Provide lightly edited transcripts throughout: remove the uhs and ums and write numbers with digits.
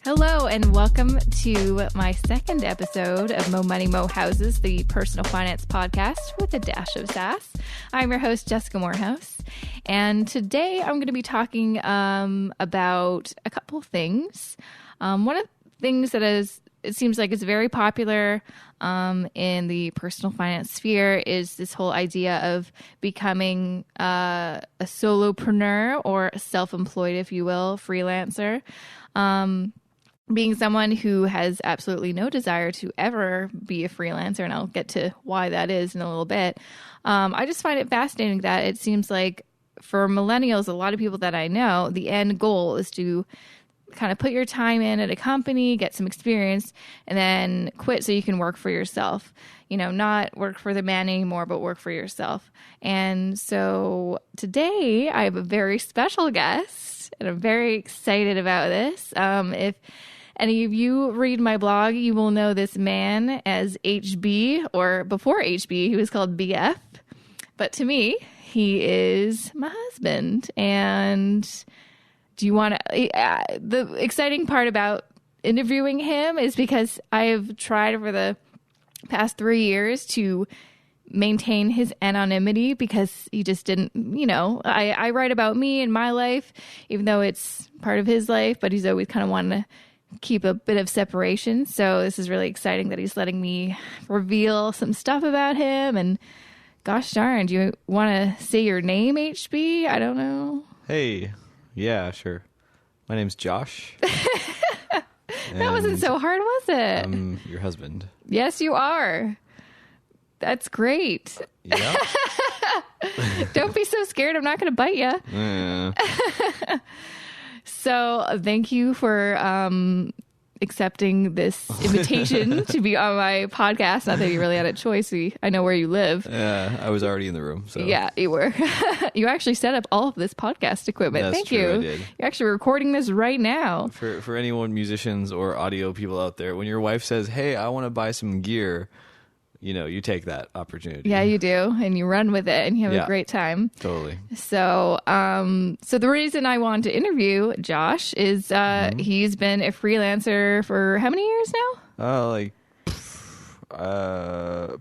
Hello and welcome to my second episode of Mo Money Mo Houses, the personal finance podcast with a dash of sass. I'm your host, Jessica Morehouse, and today I'm going to be talking about a couple of things. One of the things that it seems like is very popular in the personal finance sphere is this whole idea of becoming a solopreneur or a self-employed, if you will, freelancer. Being someone who has absolutely no desire to ever be a freelancer, and I'll get to why that is in a little bit, I just find it fascinating that it seems like for millennials, a lot of people that I know, the end goal is to kind of put your time in at a company, get some experience, and then quit so you can work for yourself. You know, not work for the man anymore, but work for yourself. And so today I have a very special guest, and I'm very excited about this. If any of you read my blog, you will know this man as HB, or before HB, he was called BF. But to me, he is my husband. And do you want to... the exciting part about interviewing him is because I have tried for the past 3 years to maintain his anonymity because he just didn't, I write about me and my life, even though it's part of his life, but he's always kind of wanted to keep a bit of separation. So this is really exciting that he's letting me reveal some stuff about him. And gosh darn, do you want to say your name, HB? I don't know. Hey, yeah, sure. My name's Josh. That wasn't so hard, was it? I'm your husband. Yes, you are. That's great. Yeah. Don't be so scared. I'm not going to bite you. Yeah. So thank you for accepting this invitation to be on my podcast. Not that you really had a choice. I know where you live. Yeah, I was already in the room. So yeah, you were. You actually set up all of this podcast equipment. That's Thank true, you. I did. You're actually recording this right now. For anyone, musicians or audio people out there, when your wife says, "Hey, I want to buy some gear," you take that opportunity. Yeah, you do, and you run with it, and you have a great time. Totally. So, so the reason I wanted to interview Josh is he's been a freelancer for how many years now?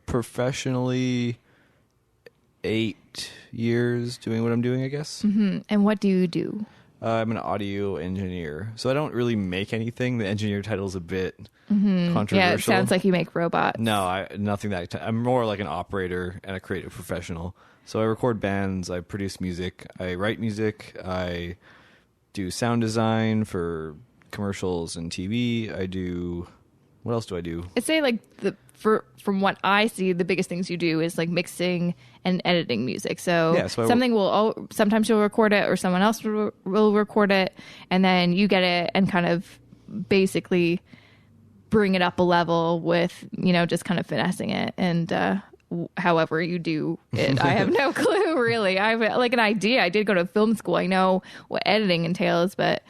Professionally, 8 years doing what I'm doing, I guess. Mm-hmm. And what do you do? I'm an audio engineer, so I don't really make anything. The engineer title is a bit controversial. Yeah, it sounds like you make robots. No, nothing that. I'm more like an operator and a creative professional. So I record bands, I produce music, I write music, I do sound design for commercials and TV. What else do I do? I'd say from what I see, the biggest things you do is like mixing and editing music. So, sometimes you'll record it or someone else will record it, and then you get it and kind of basically bring it up a level with, just kind of finessing it. And however you do it, I have no clue really. I have like an idea. I did go to film school. I know what editing entails, but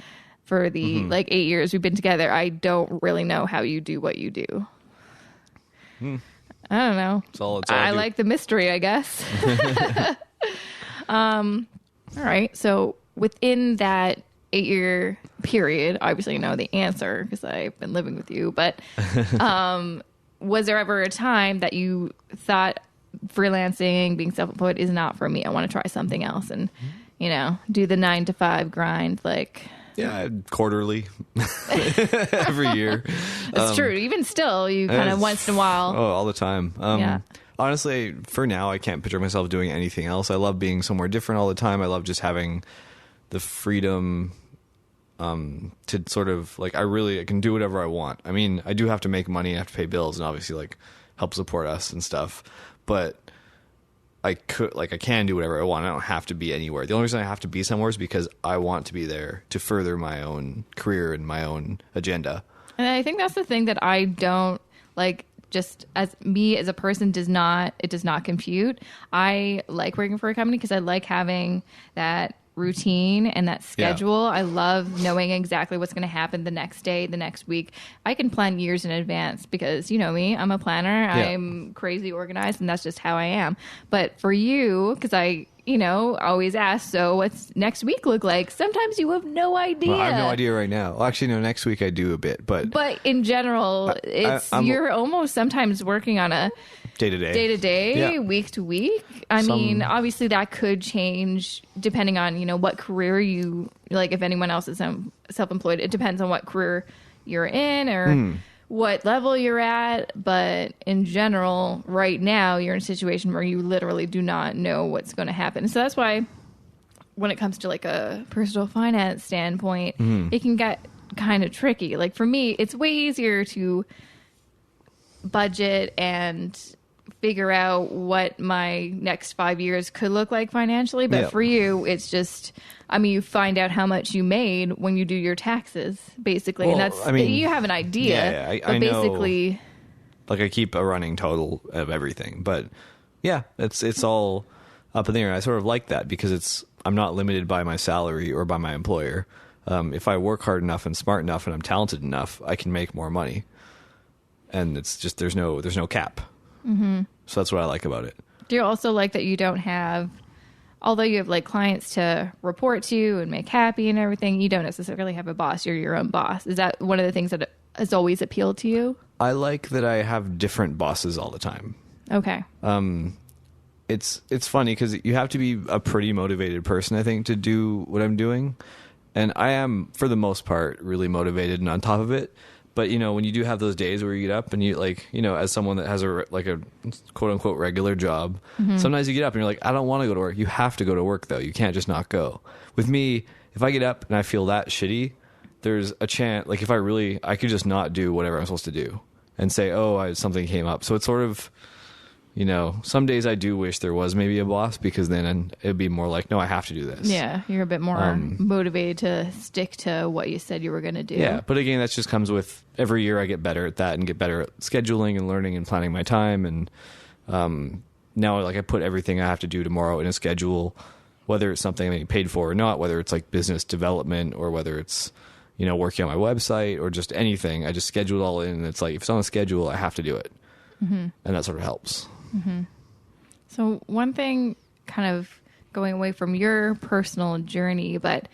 for the 8 years we've been together, I don't really know how you do what you do. I don't know. I like the mystery, I guess. All right. So within that 8-year period, obviously you know the answer because I've been living with you, but was there ever a time that you thought freelancing, being self-employed is not for me? I want to try something else and, do the 9-to-5 grind Yeah, quarterly, every year. That's true. Even still, you kind of once in a while. Oh, all the time. Yeah. Honestly, for now, I can't picture myself doing anything else. I love being somewhere different all the time. I love just having the freedom to sort of I can do whatever I want. I mean, I do have to make money and have to pay bills and obviously help support us and stuff. But I can do whatever I want. I don't have to be anywhere. The only reason I have to be somewhere is because I want to be there to further my own career and my own agenda. And I think that's the thing that I don't just as me as a person does not compute. I like working for a company because I like having that routine and that schedule. Yeah. I love knowing exactly what's going to happen the next day, the next week. I can plan years in advance because you know me, I'm a planner. Yeah. I'm crazy organized and that's just how I am. But for you, because always ask, so what's next week look like? Sometimes you have no idea. Well, I have no idea right now. Well, actually, no, next week I do a bit, but in general, you're almost sometimes working on a day to day, week to week. I mean, obviously that could change depending on, what career you, like if anyone else is self-employed, it depends on what career you're in or what level you're at. But in general, right now, you're in a situation where you literally do not know what's going to happen. So that's why when it comes to like a personal finance standpoint, it can get kind of tricky. Like for me, it's way easier to budget and figure out what my next 5 years could look like financially. But for you, it's just, you find out how much you made when you do your taxes, basically. Well, and that's, you have an idea. I basically know, like I keep a running total of everything, but it's all up in the air. I sort of like that because I'm not limited by my salary or by my employer. If I work hard enough and smart enough and I'm talented enough, I can make more money. And it's just, there's no cap. Mm-hmm. So that's what I like about it. Do you also like that you don't have, although you have like clients to report to and make happy and everything, you don't necessarily have a boss. You're your own boss. Is that one of the things that has always appealed to you? I like that I have different bosses all the time. Okay. It's funny because you have to be a pretty motivated person, I think, to do what I'm doing. And I am, for the most part, really motivated and on top of it. But, when you do have those days where you get up and you as someone that has a quote unquote regular job, sometimes you get up and you're like, I don't want to go to work. You have to go to work though. You can't just not go. With me, if I get up and I feel that shitty, there's a chance, like if I could just not do whatever I'm supposed to do and say, something came up. So it's sort of, some days I do wish there was maybe a boss because then it'd be more like, no, I have to do this. Yeah, you're a bit more motivated to stick to what you said you were going to do. Yeah, but again, that just comes with every year I get better at that and get better at scheduling and learning and planning my time. And now I put everything I have to do tomorrow in a schedule, whether it's something I'm getting paid for or not, whether it's like business development or whether it's, working on my website or just anything. I just schedule it all in. And it's like, if it's on a schedule, I have to do it. Mm-hmm. And that sort of helps. Mm-hmm. So one thing, kind of going away from your personal journey, but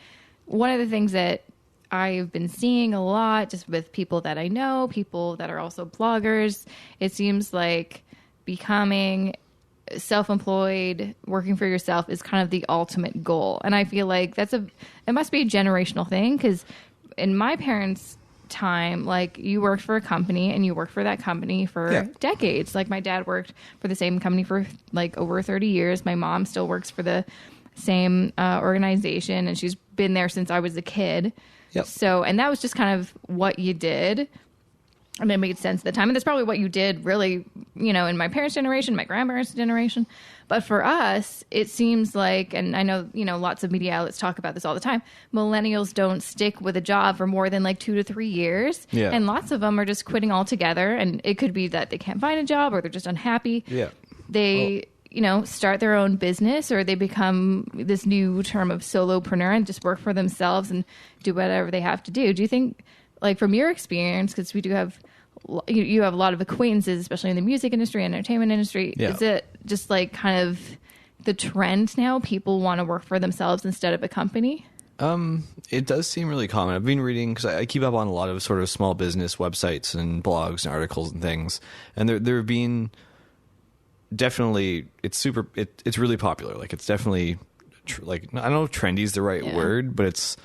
one of the things that I've been seeing a lot just with people that I know, people that are also bloggers, it seems like becoming self-employed, working for yourself is kind of the ultimate goal. And I feel like it must be a generational thing because in my parents' time, like you worked for a company and you worked for that company for decades. Like my dad worked for the same company for like over 30 years. My mom still works for the same organization and she's been there since I was a kid. Yep. So, and that was just kind of what you did. I mean, it made sense at the time. And that's probably what you did really, in my parents' generation, my grandparents' generation. But for us, it seems like, and I know, lots of media outlets talk about this all the time, millennials don't stick with a job for more than like 2 to 3 years. Yeah. And lots of them are just quitting altogether. And it could be that they can't find a job or they're just unhappy. Yeah. They, start their own business or they become this new term of solopreneur and just work for themselves and do whatever they have to do. Do you think, like from your experience, because we do have, you have a lot of acquaintances, especially in the music industry, entertainment industry. Yeah. Is it just like kind of the trend now? People want to work for themselves instead of a company? It does seem really common. I've been reading, because I keep up on a lot of sort of small business websites and blogs and articles and things. And there have been definitely, it's really popular. Like it's definitely I don't know if trendy is the right word, but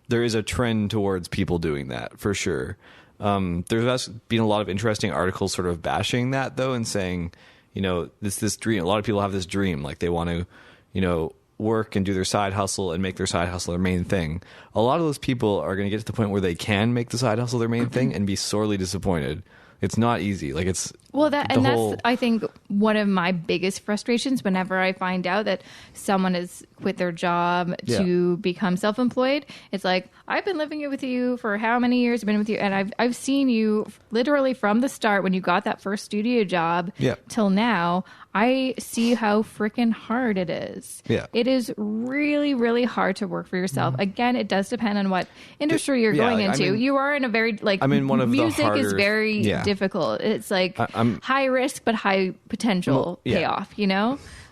there is a trend towards people doing that for sure. There's been a lot of interesting articles sort of bashing that though and saying, this dream, a lot of people have this dream, like they want to, work and do their side hustle and make their side hustle their main thing. A lot of those people are going to get to the point where they can make the side hustle their main thing and be sorely disappointed. It's not easy. Like that's I think one of my biggest frustrations whenever I find out that someone has quit their job to become self-employed. It's like, I've been living with you for how many years? I've been with you, and I've seen you literally from the start when you got that first studio job till now. I see how freaking hard it is. Yeah. It is really, really hard to work for yourself. Mm-hmm. Again, it does depend on what industry you're going into. You are in a very, one of music the harder, is very difficult. It's like high risk, but high potential payoff,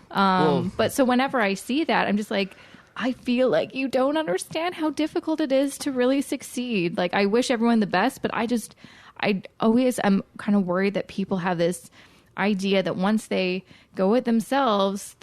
But so whenever I see that, I'm just like, I feel like you don't understand how difficult it is to really succeed. Like, I wish everyone the best, but I always am kind of worried that people have this idea that once they go it themselves,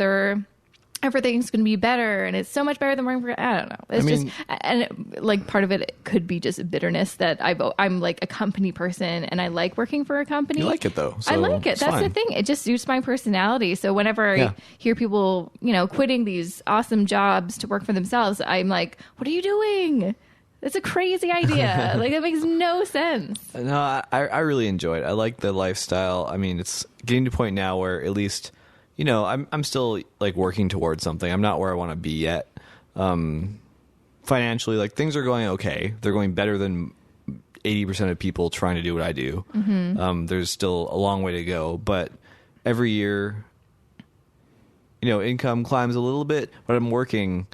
everything's going to be better, and it's so much better than working for. I don't know. Like part of it could be just bitterness that I'm like a company person, and I like working for a company. You like it though. So I like it. That's fine. The thing. It just suits my personality. So whenever I hear people, quitting these awesome jobs to work for themselves, I'm like, what are you doing? It's a crazy idea. Like, that makes no sense. No, I really enjoy it. I like the lifestyle. I mean, it's getting to a point now where at least, I'm still like working towards something. I'm not where I want to be yet. Financially, like, things are going okay. They're going better than 80% of people trying to do what I do. Mm-hmm. There's still a long way to go, but every year, income climbs a little bit, but I'm working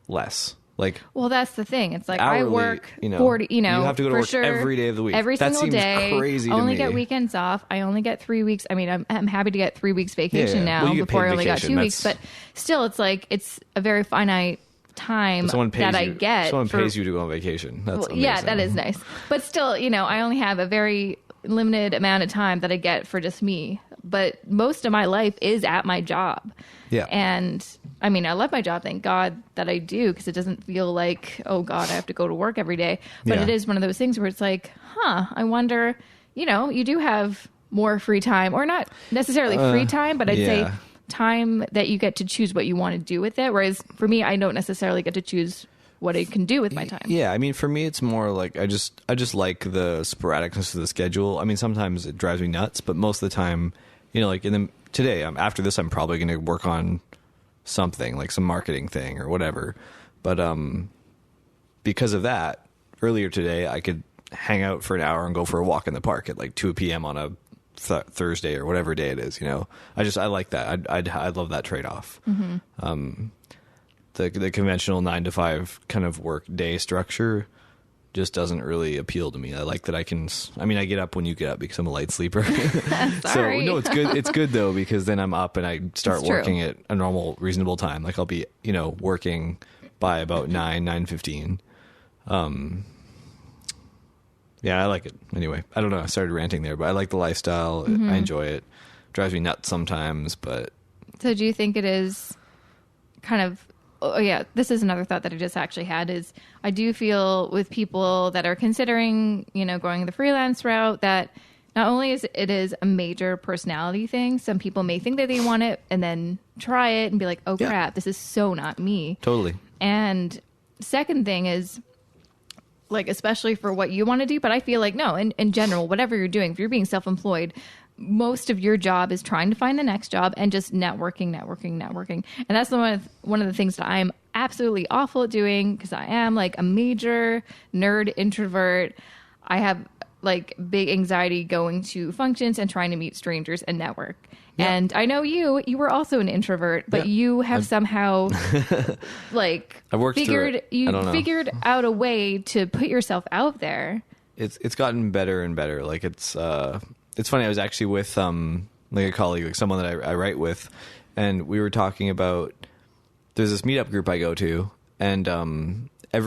less. Like, well, that's the thing. It's like, hourly, I work 40, you have to go to work every day of the week. Every single day. Crazy to only me. Get weekends off. I only get 3 weeks. I mean, I'm happy to get 3 weeks vacation now before I only got 2 weeks. But still, it's like, it's a very finite time that I get. Someone pays you to go on vacation. That's amazing. Yeah, that is nice. But still, I only have a very limited amount of time that I get for just me. But most of my life is at my job. Yeah. And I mean, I love my job. Thank God that I do, because it doesn't feel like, oh God, I have to go to work every day. But it is one of those things where it's like, I wonder, you do have more free time, or not necessarily free time, but I'd say time that you get to choose what you want to do with it. Whereas for me, I don't necessarily get to choose what I can do with my time. Yeah, I mean, for me, it's more like I just like the sporadicness of the schedule. I mean, sometimes it drives me nuts, but most of the time, like today, after this, I'm probably going to work on something, like some marketing thing or whatever. But because of that, earlier today, I could hang out for an hour and go for a walk in the park at like 2 p.m. on a Thursday or whatever day it is. I like that. I love that trade-off. Mm-hmm. The conventional 9 to 5 kind of work day structure just doesn't really appeal to me. I like that I get up when you get up because I'm a light sleeper. So no, it's good. It's good though, because then I'm up and I start working at a normal, reasonable time. Like, I'll be, working by about 9:15. Yeah, I like it. Anyway, I don't know. I started ranting there, but I like the lifestyle. Mm-hmm. I enjoy it. Drives me nuts sometimes, but. So do you think it is kind of, oh yeah, this is another thought that I just actually had, is I do feel with people that are considering, going the freelance route, that not only is it a major personality thing, some people may think that they want it and then try it and be like, oh crap, this is so not me. Totally. And second thing is, like, especially for what you want to do, but I feel like, no, in general, whatever you're doing, if you're being self-employed, most of your job is trying to find the next job and just networking. And that's one of the things that I'm absolutely awful at doing, because I am like a major nerd introvert. I have like big anxiety going to functions and trying to meet strangers and network. Yeah. And I know you were also an introvert, but you have somehow like figured out a way to put yourself out there. It's gotten better and better. Like, it's funny. I was actually with like a colleague, like someone that I write with, and we were talking about, there's this meetup group I go to, and at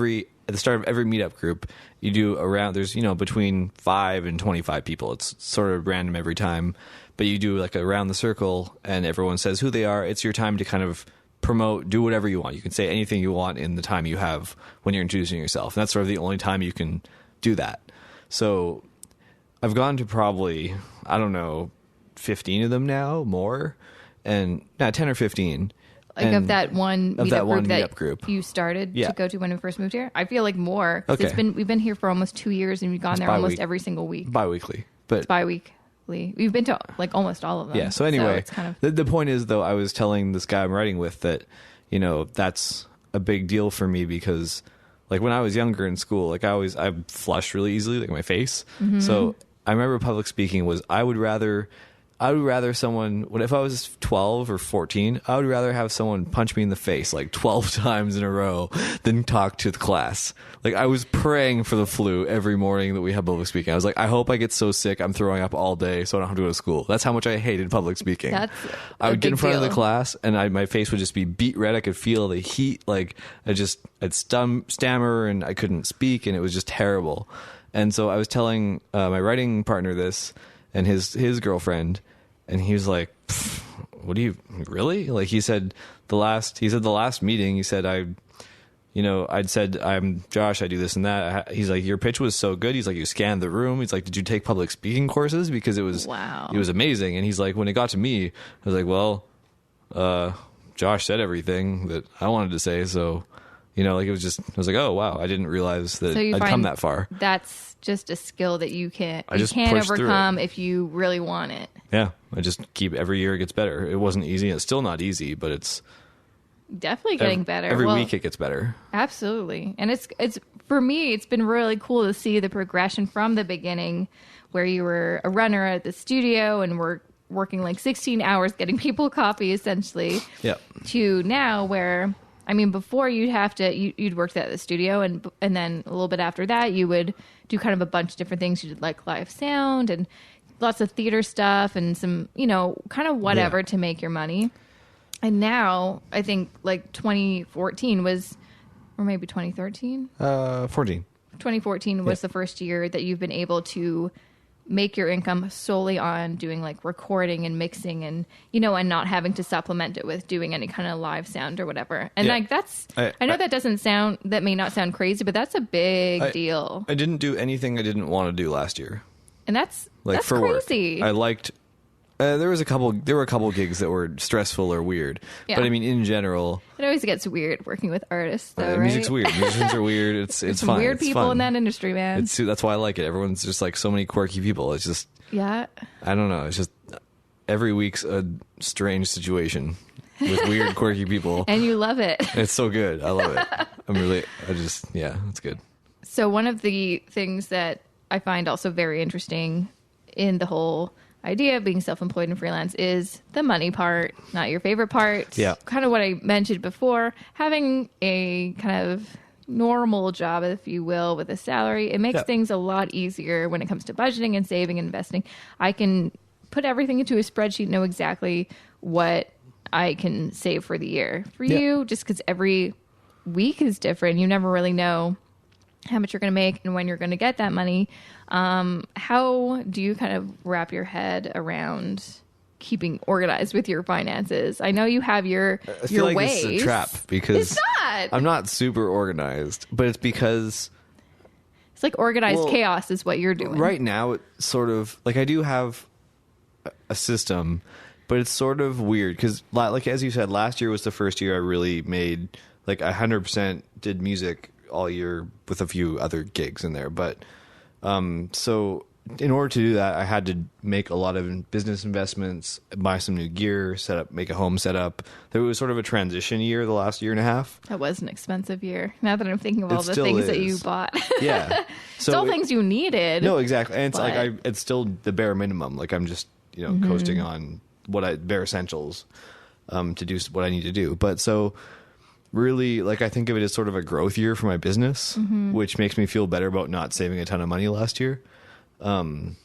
the start of every meetup group, you do there's between 5 and 25 people. It's sort of random every time, but you do like around the circle, and everyone says who they are. It's your time to kind of promote, do whatever you want. You can say anything you want in the time you have when you're introducing yourself, and that's sort of the only time you can do that. So I've gone to probably, I don't know, 15 of them now, more, and 10 or 15. Like, of that one meetup group you started to go to when we first moved here? I feel like more. Okay. We've been here for almost 2 years, and we've gone there almost every single week. Bi-weekly. But it's bi-weekly. We've been to like almost all of them. Yeah, so anyway, it's kind of... the point is, though, I was telling this guy I'm writing with that, that's a big deal for me, because like when I was younger in school, like I flushed really easily, like my face. Mm-hmm. So I remember public speaking I would rather I would rather if I was 12 or 14, I would rather have someone punch me in the face like 12 times in a row than talk to the class. Like, I was praying for the flu every morning that we had public speaking. I was like, I hope I get so sick I'm throwing up all day so I don't have to go to school. That's how much I hated public speaking. I would get in front of the class and my face would just be beet red. I could feel the heat. Like, I'd stammer and I couldn't speak, and it was just terrible. And so I was telling my writing partner this, and his girlfriend, and he was like, what do you really? Like, he said the last meeting, he said, I'd said, I'm Josh, I do this and that. He's like, your pitch was so good. He's like, you scanned the room. He's like, did you take public speaking courses? Because it was amazing. And he's like, when it got to me, I was like, well, Josh said everything that I wanted to say. So, like, it was just, I was like, oh wow, I didn't realize that I'd come that far. That's just a skill that you can't overcome if you really want it. Yeah. I just every year it gets better. It wasn't easy. It's still not easy, but it's definitely getting better. Every week it gets better. Absolutely. And it's for me, it's been really cool to see the progression from the beginning, where you were a runner at the studio and were working like 16 hours getting people coffee essentially. Yep. To now where, I mean, before you'd worked at the studio, and then a little bit after that, you would do kind of a bunch of different things. You did like live sound and lots of theater stuff and some, kind of whatever to make your money. And now I think like 2014 was, or maybe 2013? 14. 2014 was the first year that you've been able to make your income solely on doing like recording and mixing and, and not having to supplement it with doing any kind of live sound or whatever. And like, I know that may not sound crazy, but that's a big deal. I didn't do anything I didn't want to do last year. And that's for crazy. Work. I liked, there were a couple gigs that were stressful or weird, but I mean, in general, it always gets weird working with artists, though, right? Music's weird. Musicians are weird. It's some fun. Weird people in that industry, man. That's why I like it. Everyone's just like so many quirky people. It's just, I don't know. It's just every week's a strange situation with weird, quirky people, and you love it. It's so good. I love it. It's good. So one of the things that I find also very interesting in the whole idea of being self-employed and freelance is the money part, not your favorite part. Yeah. Kind of what I mentioned before, having a kind of normal job, if you will, with a salary, it makes things a lot easier when it comes to budgeting and saving and investing. I can put everything into a spreadsheet, know exactly what I can save for the year. For you, just because every week is different, you never really know how much you're going to make and when you're going to get that money. How do you kind of wrap your head around keeping organized with your finances? I know you have your I feel like ways. This is a trap because it's not. I'm not super organized, but it's because it's like organized chaos is what you're doing right now. It's sort of like I do have a system, but it's sort of weird because, like as you said, last year was the first year I really made like 100% did music all year with a few other gigs in there. But so in order to do that, I had to make a lot of business investments, buy some new gear, make a home setup. There was sort of a transition year the last year and a half. That was an expensive year. Now that I'm thinking of all the things that you bought. Yeah. So it's all things you needed. No, exactly. And it's it's still the bare minimum. Like I'm just, coasting on bare essentials to do what I need to do. But so really, like, I think of it as sort of a growth year for my business, which makes me feel better about not saving a ton of money last year. But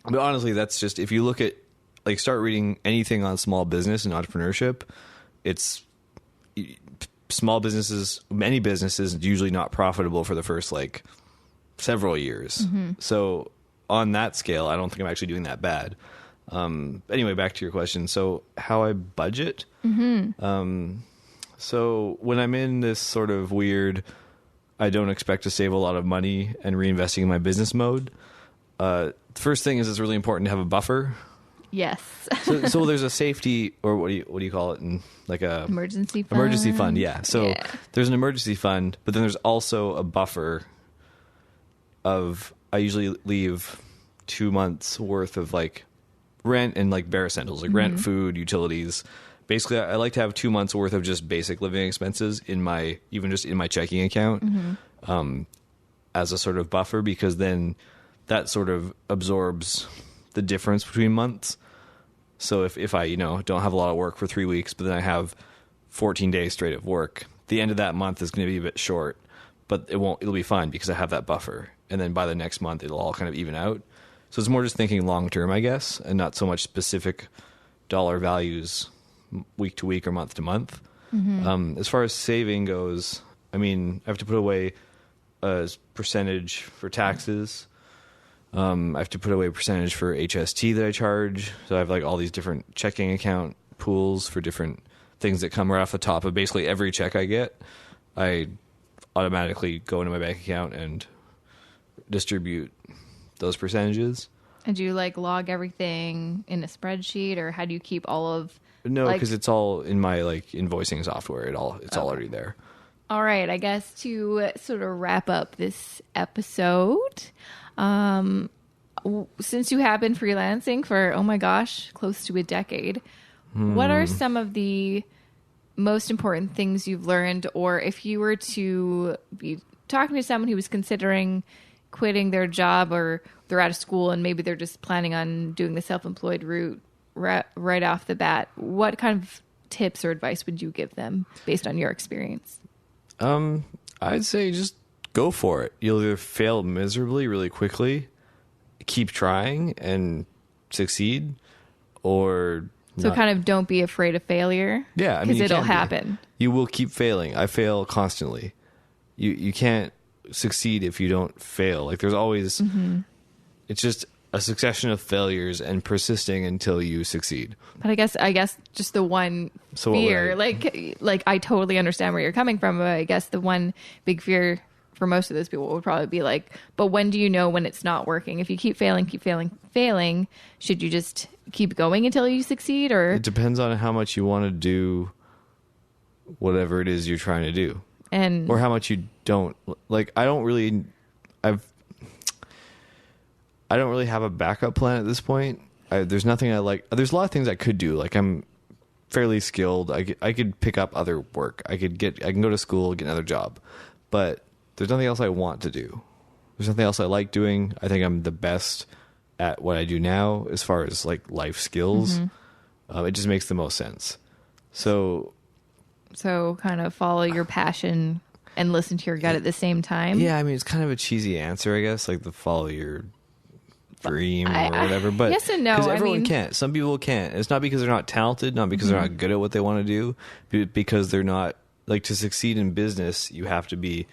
honestly, that's just, if you look at, like, start reading anything on small business and entrepreneurship, it's small businesses, many businesses usually not profitable for the first, like, several years. So on that scale, I don't think I'm actually doing that bad. Anyway, back to your question. So how I budget, so when I'm in this sort of weird, I don't expect to save a lot of money and reinvesting in my business mode, first thing is it's really important to have a buffer. Yes. so there's a safety, or what do you call it, in like a emergency fund. Emergency fund, yeah. So there's an emergency fund, but then there's also a buffer of, I usually leave 2 months worth of like rent and like bare essentials, like rent, food, utilities. Basically, I like to have 2 months worth of just basic living expenses in my checking account, as a sort of buffer, because then that sort of absorbs the difference between months. So if I, don't have a lot of work for 3 weeks, but then I have 14 days straight of work, the end of that month is going to be a bit short, but it'll be fine because I have that buffer. And then by the next month, it'll all kind of even out. So it's more just thinking long term, I guess, and not so much specific dollar values week to week or month to month. As far as saving goes, I have to put away a percentage for taxes. I have to put away a percentage for HST that I charge. So I have like all these different checking account pools for different things that come right off the top of basically every check I get. I automatically go into my bank account and distribute those percentages. And do you like log everything in a spreadsheet, or how do you keep all of? No, because it's all in my like invoicing software. It's all already there. All right, I guess to sort of wrap up this episode, since you have been freelancing for, oh my gosh, close to a decade, what are some of the most important things you've learned? Or if you were to be talking to someone who was considering quitting their job, or they're out of school and maybe they're just planning on doing the self-employed route right off the bat, what kind of tips or advice would you give them based on your experience? I'd say just go for it. You'll either fail miserably really quickly, keep trying and succeed, or so kind of don't be afraid of failure. Yeah, because it'll happen. You will keep failing. I fail constantly. You can't succeed if you don't fail. Like there's always, it's just a succession of failures and persisting until you succeed. But I guess just the one fear, like I totally understand where you're coming from, but I guess the one big fear for most of those people would probably be like, but when do you know when it's not working? If you keep failing, should you just keep going until you succeed? Or it depends on how much you want to do whatever it is you're trying to do. Or how much you don't. Like, I don't really have a backup plan at this point. There's nothing I like. There's a lot of things I could do. Like, I'm fairly skilled. I could pick up other work. I can go to school, get another job. But there's nothing else I want to do. There's nothing else I like doing. I think I'm the best at what I do now as far as like life skills. It just makes the most sense. So kind of follow your passion and listen to your gut at the same time. Yeah, it's kind of a cheesy answer, I guess, like the follow your dream or whatever. But yes and no. Because everyone can't. Some people can't. It's not because they're not talented, not because they're not good at what they want to do, because they're not, like, to succeed in business, you have to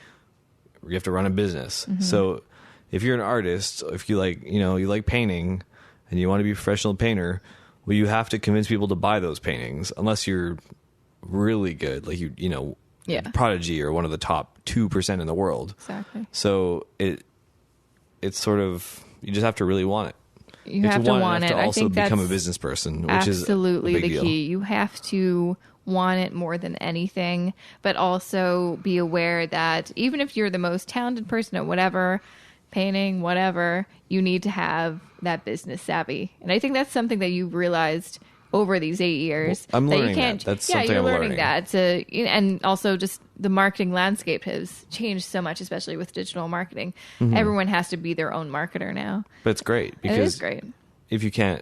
run a business. So if you're an artist, if you like, you like painting and you want to be a professional painter, well, you have to convince people to buy those paintings unless you're really good, like Prodigy or one of the top 2% in the world. Exactly. So it's sort of, you just have to really want it. You have to want it. To also I think become a business person, which absolutely is a big the deal. key. You have to want it more than anything, but also be aware that even if you're the most talented person at whatever, painting, whatever, you need to have that business savvy. And I think that's something that you've realized over these 8 years. Well, I'm learning that. That's something you're I'm learning that. And also just the marketing landscape has changed so much, especially with digital marketing. Everyone has to be their own marketer now. But it's great because it is great. If you can't,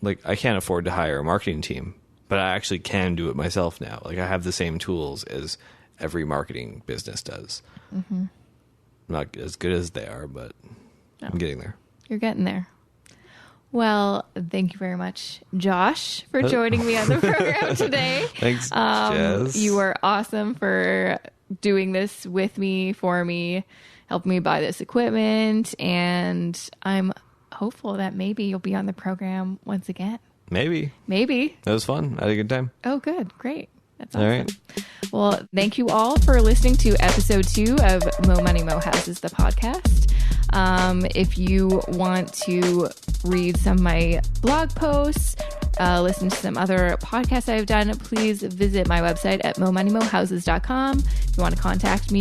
like, I can't afford to hire a marketing team, but I actually can do it myself now. Like, I have the same tools as every marketing business does. I'm not as good as they are, but I'm getting there. You're getting there. Well, thank you very much, Josh, for joining me on the program today. Thanks, Jess. You were awesome for doing this with me, for me, helping me buy this equipment, and I'm hopeful that maybe you'll be on the program once again. Maybe. That was fun. I had a good time. Oh, good. Great. That's awesome. All right. Well, thank you all for listening to episode 2 of Mo Money Mo Houses, the podcast. If you want to read some of my blog posts, listen to some other podcasts I've done, please visit my website at momoneymohouses.com. If you want to contact me,